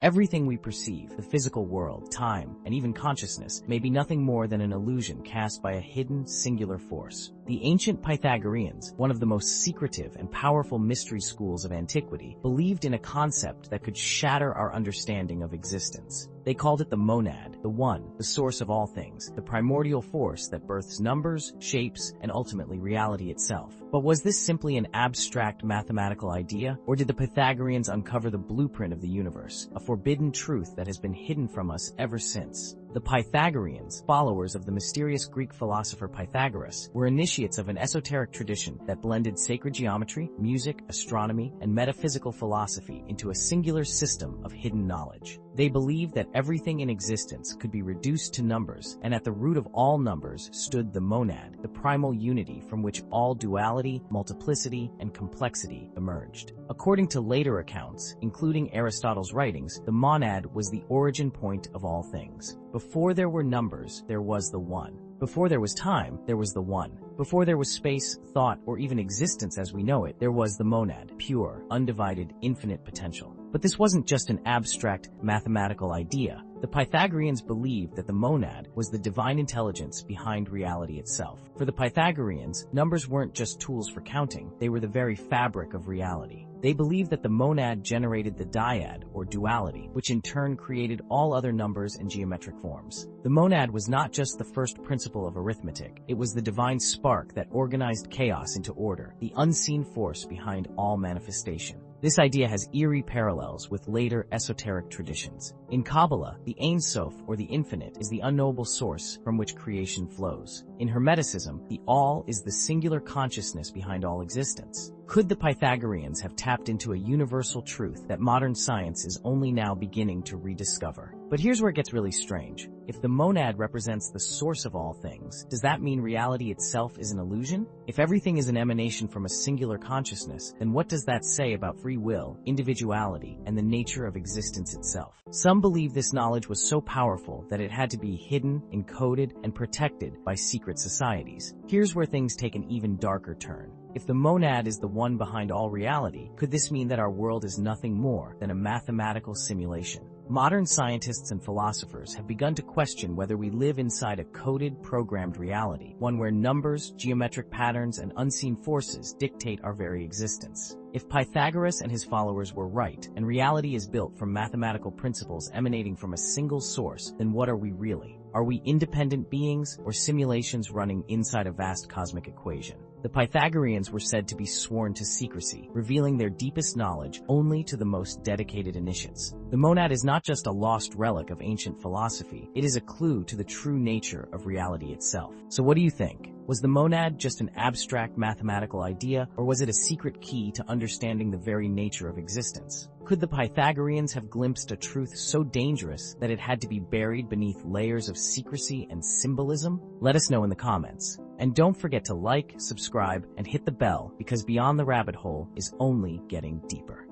Everything we perceive, the physical world, time, and even consciousness, may be nothing more than an illusion cast by a hidden, singular force. The ancient Pythagoreans, one of the most secretive and powerful mystery schools of antiquity, believed in a concept that could shatter our understanding of existence. They called it the monad, the one, the source of all things, the primordial force that births numbers, shapes, and ultimately reality itself. But was this simply an abstract mathematical idea, or did the Pythagoreans uncover the blueprint of the universe, a forbidden truth that has been hidden from us ever since? The Pythagoreans, followers of the mysterious Greek philosopher Pythagoras, were initiates of an esoteric tradition that blended sacred geometry, music, astronomy, and metaphysical philosophy into a singular system of hidden knowledge. They believed that everything in existence could be reduced to numbers, and at the root of all numbers stood the monad, the primal unity from which all duality, multiplicity, and complexity emerged. According to later accounts, including Aristotle's writings, the monad was the origin point of all things. Before there were numbers, there was the one. Before there was time, there was the one. Before there was space, thought, or even existence as we know it, there was the monad, pure, undivided, infinite potential. But this wasn't just an abstract, mathematical idea. The Pythagoreans believed that the monad was the divine intelligence behind reality itself. For the Pythagoreans, numbers weren't just tools for counting, they were the very fabric of reality. They believed that the monad generated the dyad, or duality, which in turn created all other numbers and geometric forms. The monad was not just the first principle of arithmetic, it was the divine spark that organized chaos into order, the unseen force behind all manifestation. This idea has eerie parallels with later esoteric traditions. In Kabbalah, the Ein Sof, or the infinite, is the unknowable source from which creation flows. In Hermeticism, the all is the singular consciousness behind all existence. Could the Pythagoreans have tapped into a universal truth that modern science is only now beginning to rediscover? But here's where it gets really strange. If the monad represents the source of all things, does that mean reality itself is an illusion? If everything is an emanation from a singular consciousness, then what does that say about free will, individuality, and the nature of existence itself? Some believe this knowledge was so powerful that it had to be hidden, encoded, and protected by secret societies. Here's where things take an even darker turn. If the monad is the one behind all reality, could this mean that our world is nothing more than a mathematical simulation? Modern scientists and philosophers have begun to question whether we live inside a coded, programmed reality, one where numbers, geometric patterns, and unseen forces dictate our very existence. If Pythagoras and his followers were right, and reality is built from mathematical principles emanating from a single source, then what are we really? Are we independent beings, or simulations running inside a vast cosmic equation? The Pythagoreans were said to be sworn to secrecy, revealing their deepest knowledge only to the most dedicated initiates. The monad is not just a lost relic of ancient philosophy, it is a clue to the true nature of reality itself. So what do you think? Was the monad just an abstract mathematical idea, or was it a secret key to understanding the very nature of existence? Could the Pythagoreans have glimpsed a truth so dangerous that it had to be buried beneath layers of secrecy and symbolism? Let us know in the comments. And don't forget to like, subscribe, and hit the bell, because Beyond the Rabbit Hole is only getting deeper.